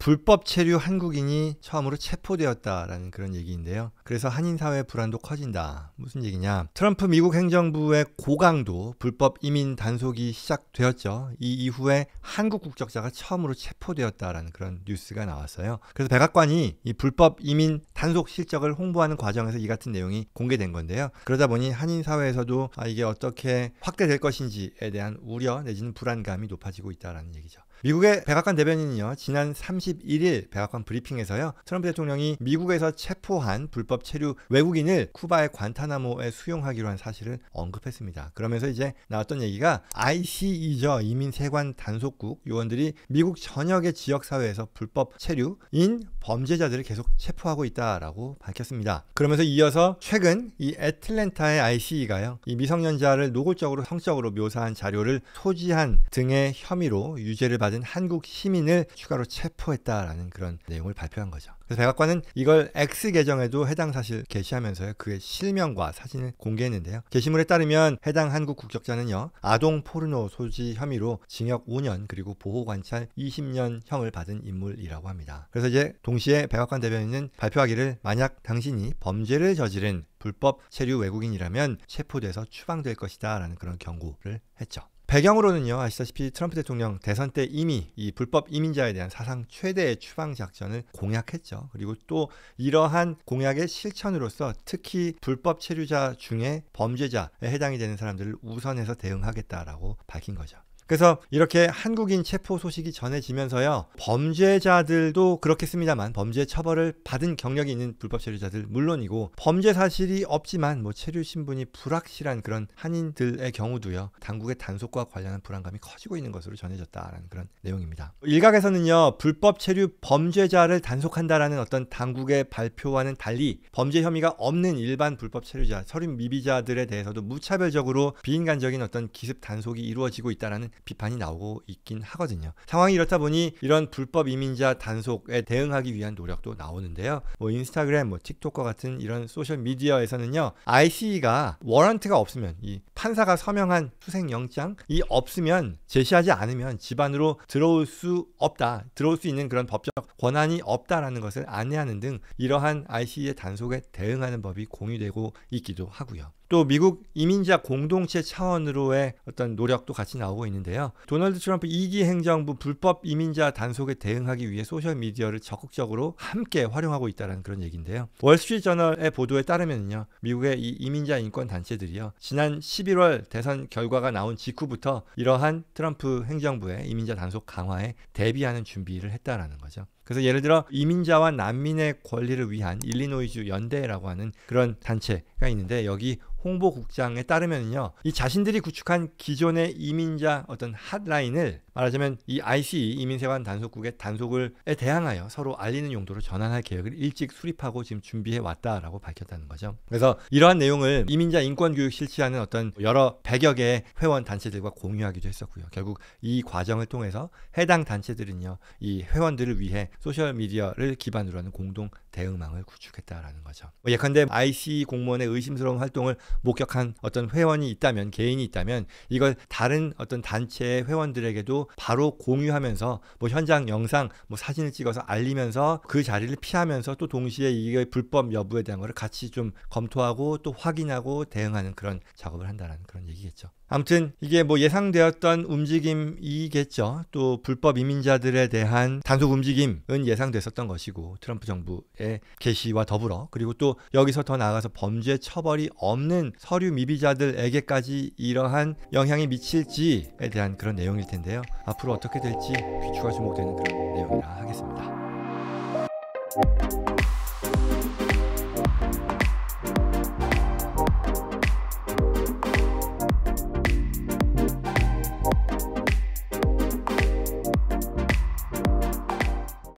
불법 체류 한국인이 처음으로 체포되었다라는 그런 얘기인데요. 그래서 한인 사회 불안도 커진다. 무슨 얘기냐? 트럼프 미국 행정부의 고강도 불법 이민 단속이 시작되었죠. 이 이후에 한국 국적자가 처음으로 체포되었다라는 그런 뉴스가 나왔어요. 그래서 백악관이 이 불법 이민 단속 실적을 홍보하는 과정에서 이 같은 내용이 공개된 건데요. 그러다 보니 한인 사회에서도 이게 어떻게 확대될 것인지에 대한 우려 내지는 불안감이 높아지고 있다라는 얘기죠. 미국의 백악관 대변인은요, 지난 31일 백악관 브리핑에서요, 트럼프 대통령이 미국에서 체포한 불법 체류 외국인을 쿠바의 관타나모에 수용하기로 한 사실을 언급했습니다. 그러면서 이제 나왔던 얘기가 ICE죠. 이민세관 단속국 요원들이 미국 전역의 지역사회에서 불법 체류인 범죄자들을 계속 체포하고 있다라고 밝혔습니다. 그러면서 이어서 최근 이 애틀랜타의 ICE가요, 이 미성년자를 노골적으로 성적으로 묘사한 자료를 소지한 등의 혐의로 유죄를 받은 한국 시민을 추가로 체포했다라는 그런 내용을 발표한 거죠. 그래서 백악관은 이걸 X 계정에도 해당 사실 게시하면서요, 그의 실명과 사진을 공개했는데요. 게시물에 따르면 해당 한국 국적자는요, 아동 포르노 소지 혐의로 징역 5년 그리고 보호 관찰 20년형을 받은 인물이라고 합니다. 그래서 이제 동시에 백악관 대변인은 발표하기를, 만약 당신이 범죄를 저지른 불법 체류 외국인이라면 체포돼서 추방될 것이다 라는 그런 경고를 했죠. 배경으로는요, 아시다시피 트럼프 대통령 대선 때 이미 이 불법 이민자에 대한 사상 최대의 추방 작전을 공약했죠. 그리고 또 이러한 공약의 실천으로서 특히 불법 체류자 중에 범죄자에 해당이 되는 사람들을 우선해서 대응하겠다라고 밝힌 거죠. 그래서 이렇게 한국인 체포 소식이 전해지면서요, 범죄자들도 그렇겠습니다만 범죄 처벌을 받은 경력이 있는 불법 체류자들 물론이고, 범죄 사실이 없지만 체류 신분이 불확실한 그런 한인들의 경우도요, 당국의 단속과 관련한 불안감이 커지고 있는 것으로 전해졌다라는 그런 내용입니다. 일각에서는요, 불법 체류 범죄자를 단속한다라는 어떤 당국의 발표와는 달리 범죄 혐의가 없는 일반 불법 체류자, 서류 미비자들에 대해서도 무차별적으로 비인간적인 어떤 기습 단속이 이루어지고 있다라는 비판이 나오고 있긴 하거든요. 상황이 이렇다 보니 이런 불법 이민자 단속에 대응하기 위한 노력도 나오는데요. 인스타그램, 틱톡과 같은 이런 소셜 미디어에서는요, ICE가 워런트가 없으면, 이 판사가 서명한 수색영장이 없으면, 제시하지 않으면 집 안으로 들어올 수 없다, 들어올 수 있는 그런 법적 권한이 없다라는 것을 안내하는 등 이러한 ICE의 단속에 대응하는 법이 공유되고 있기도 하고요. 또 미국 이민자 공동체 차원으로의 어떤 노력도 같이 나오고 있는데요. 도널드 트럼프 2기 행정부 불법 이민자 단속에 대응하기 위해 소셜미디어를 적극적으로 함께 활용하고 있다는 그런 얘기인데요. 월스트리트저널의 보도에 따르면요, 미국의 이 이민자 인권 단체들이요, 지난 11월 대선 결과가 나온 직후부터 이러한 트럼프 행정부의 이민자 단속 강화에 대비하는 준비를 했다라는 거죠. 그래서 예를 들어 이민자와 난민의 권리를 위한 일리노이주 연대라고 하는 그런 단체가 있는데, 여기 홍보국장에 따르면요, 이 자신들이 구축한 기존의 이민자 어떤 핫라인을 말하자면 이 ICE 이민세관 단속국의 단속에 대항하여 서로 알리는 용도로 전환할 계획을 일찍 수립하고 지금 준비해 왔다라고 밝혔다는 거죠. 그래서 이러한 내용을 이민자 인권 교육 실시하는 어떤 여러 100여 개의 회원 단체들과 공유하기도 했었고요. 결국 이 과정을 통해서 해당 단체들은요, 이 회원들을 위해 소셜 미디어를 기반으로 하는 공동 대응망을 구축했다라는 거죠. 예컨대 ICE 공무원의 의심스러운 활동을 목격한 어떤 회원이 있다면, 개인이 있다면 이걸 다른 어떤 단체의 회원들에게도 바로 공유하면서 현장 영상, 사진을 찍어서 알리면서 그 자리를 피하면서 또 동시에 이게 불법 여부에 대한 것을 같이 좀 검토하고 또 확인하고 대응하는 그런 작업을 한다는 그런 얘기겠죠. 아무튼 이게 예상되었던 움직임이겠죠. 또 불법 이민자들에 대한 단속 움직임은 예상됐었던 것이고, 트럼프 정부의 개시와 더불어, 그리고 또 여기서 더 나아가서 범죄 처벌이 없는 서류 미비자들에게까지 이러한 영향이 미칠지에 대한 그런 내용일 텐데요. 앞으로 어떻게 될지 귀추가 주목되는 그런 내용이라 하겠습니다.